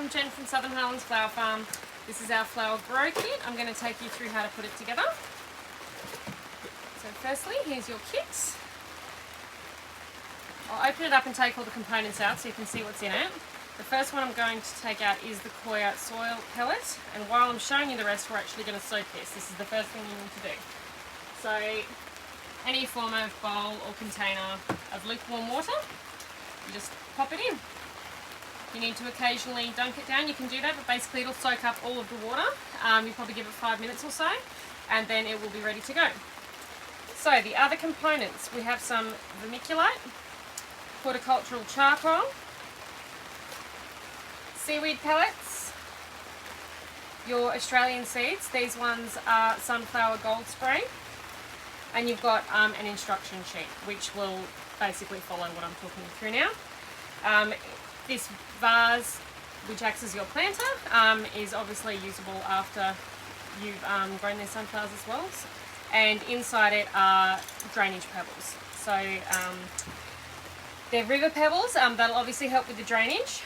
I'm Jen from Southern Highlands Flower Farm. This is our flower grow kit. I'm going to take you through how to put it together. So firstly, here's your kit. I'll open it up and take all the components out so you can see what's in it. The first one I'm going to take out is the coir soil pellet, and while I'm showing you the rest, we're actually going to soak this. This is the first thing you need to do. So any form of bowl or container of lukewarm water, you just pop it in. You need to occasionally dunk it down, you can do that, but basically it'll soak up all of the water. You probably give it 5 minutes or so, and then it will be ready to go. So the other components, we have some vermiculite, horticultural charcoal, seaweed pellets, your Australian seeds. These ones are sunflower gold spray, and you've got an instruction sheet which will basically follow what I'm talking you through now. This vase, which acts as your planter, is obviously usable after you've grown their sunflowers as well. And inside it are drainage pebbles. So they're river pebbles, that'll obviously help with the drainage.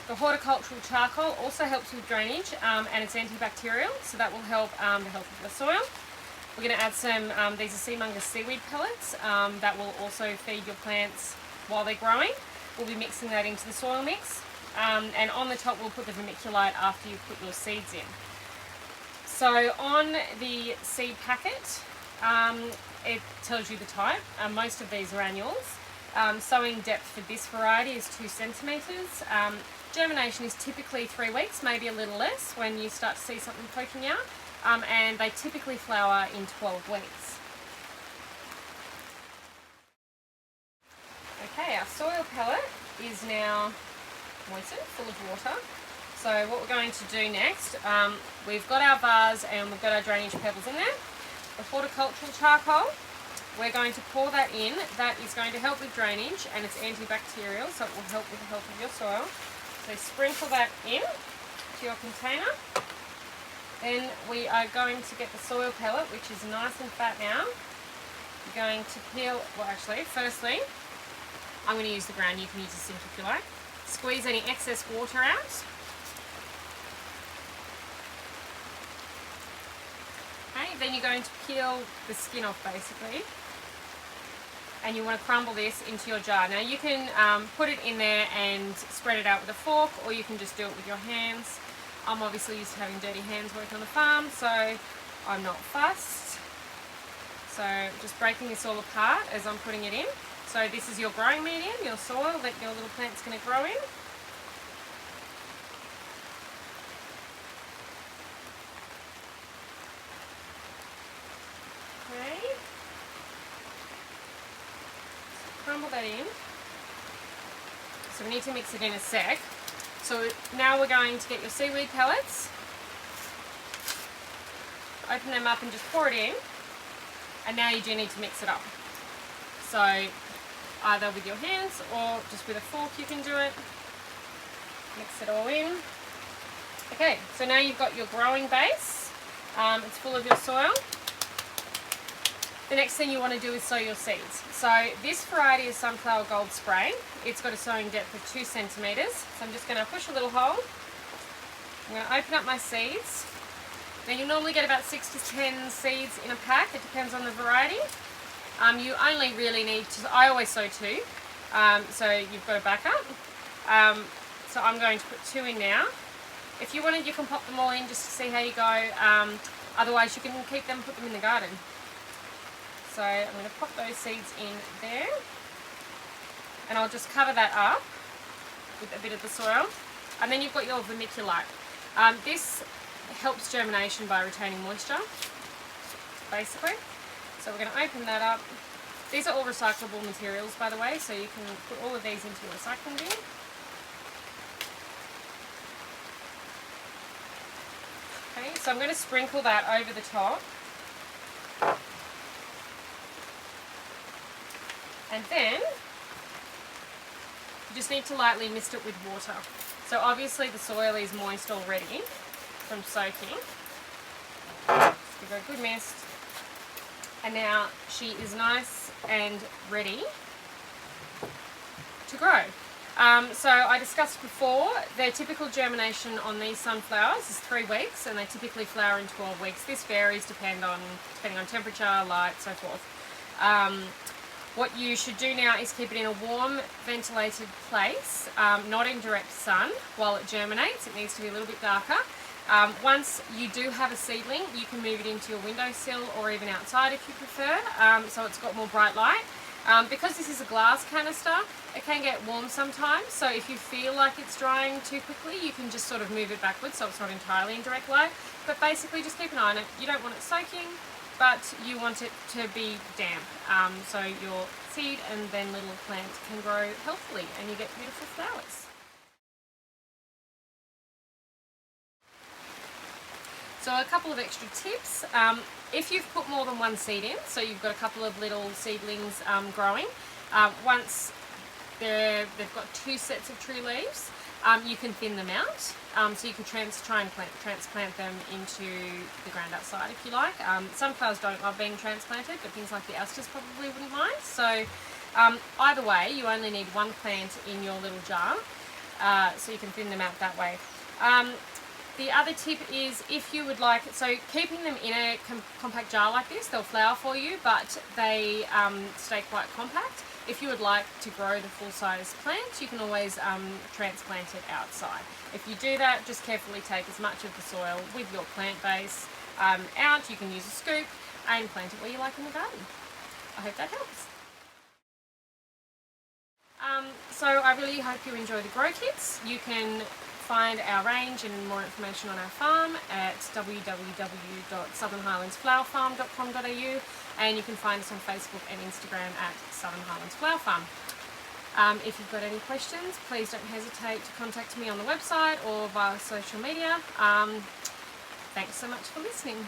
The horticultural charcoal also helps with drainage, and it's antibacterial, so that will help the health of the soil. We're going to add some, these are Seamungus seaweed pellets, that will also feed your plants while they're growing. We'll be mixing that into the soil mix, and on the top we'll put the vermiculite after you put your seeds in. So on the seed packet, it tells you the type. Most of these are annuals. Sowing depth for this variety is 2 centimetres. Germination is typically 3 weeks, maybe a little less when you start to see something poking out, and they typically flower in 12 weeks. Okay, our soil pellet is now moistened, full of water. So what we're going to do next, we've got our vase and we've got our drainage pebbles in there. The horticultural charcoal, we're going to pour that in. That is going to help with drainage, and it's antibacterial, so it will help with the health of your soil. So sprinkle that in to your container. Then we are going to get the soil pellet, which is nice and fat now. You're going to peel, well actually, firstly, I'm going to use the ground, you can use a sink if you like. Squeeze any excess water out. Okay, then you're going to peel the skin off basically. And you want to crumble this into your jar. Now you can put it in there and spread it out with a fork, or you can just do it with your hands. I'm obviously used to having dirty hands working on the farm, so I'm not fussed. So just breaking this all apart as I'm putting it in. So this is your growing medium, your soil that your little plant's going to grow in. Okay. So crumble that in. So we need to mix it in a sec. So now we're going to get your seaweed pellets. Open them up and just pour it in. And now you do need to mix it up. So either with your hands or just with a fork you can do it. Mix it all in. Okay, so now you've got your growing base. It's full of your soil. The next thing you want to do is sow your seeds. So this variety is sunflower gold spray. It's got a sowing depth of 2 centimetres. So I'm just going to push a little hole. I'm going to open up my seeds. Now you normally get about 6 to 10 seeds in a pack. It depends on the variety. You only really need to, I always sow 2, so you've got a backup. So I'm going to put 2 in now. If you wanted, you can pop them all in just to see how you go. Otherwise you can keep them and put them in the garden. So I'm going to pop those seeds in there, and I'll just cover that up with a bit of the soil. And then you've got your vermiculite. This helps germination by retaining moisture, basically. So we're going to open that up. These are all recyclable materials, by the way, so you can put all of these into your recycling bin. Okay, so I'm going to sprinkle that over the top. And then you just need to lightly mist it with water. So obviously the soil is moist already from soaking. Just give her a good mist. And now she is nice and ready to grow. So I discussed before, their typical germination on these sunflowers is 3 weeks, and they typically flower in 12 weeks. This varies depending on temperature, light, so forth. What you should do now is keep it in a warm, ventilated place, not in direct sun while it germinates. It needs to be a little bit darker. Once you do have a seedling, you can move it into your windowsill or even outside if you prefer, so it's got more bright light. Because this is a glass canister, it can get warm sometimes, so if you feel like it's drying too quickly, you can just sort of move it backwards so it's not entirely in direct light. But basically just keep an eye on it. You don't want it soaking, but you want it to be damp, so your seed and then little plant can grow healthily and you get beautiful flowers. So a couple of extra tips. If you've put more than one seed in, so you've got a couple of little seedlings growing, once they've got 2 sets of true leaves, you can thin them out. So you can try and transplant them into the ground outside if you like. Sunflowers don't love being transplanted, but things like the asters probably wouldn't mind. So either way, you only need 1 plant in your little jar, so you can thin them out that way. The other tip is, if you would like, so keeping them in a compact jar like this, they'll flower for you, but they stay quite compact. If you would like to grow the full-size plant, you can always transplant it outside. If you do that, just carefully take as much of the soil with your plant base out. You can use a scoop and plant it where you like in the garden. I hope that helps. So I really hope you enjoy the grow kits. You can find our range and more information on our farm at www.southernhighlandsflowerfarm.com.au, and you can find us on Facebook and Instagram at Southern Highlands Flower Farm. If you've got any questions, please don't hesitate to contact me on the website or via social media. Thanks so much for listening.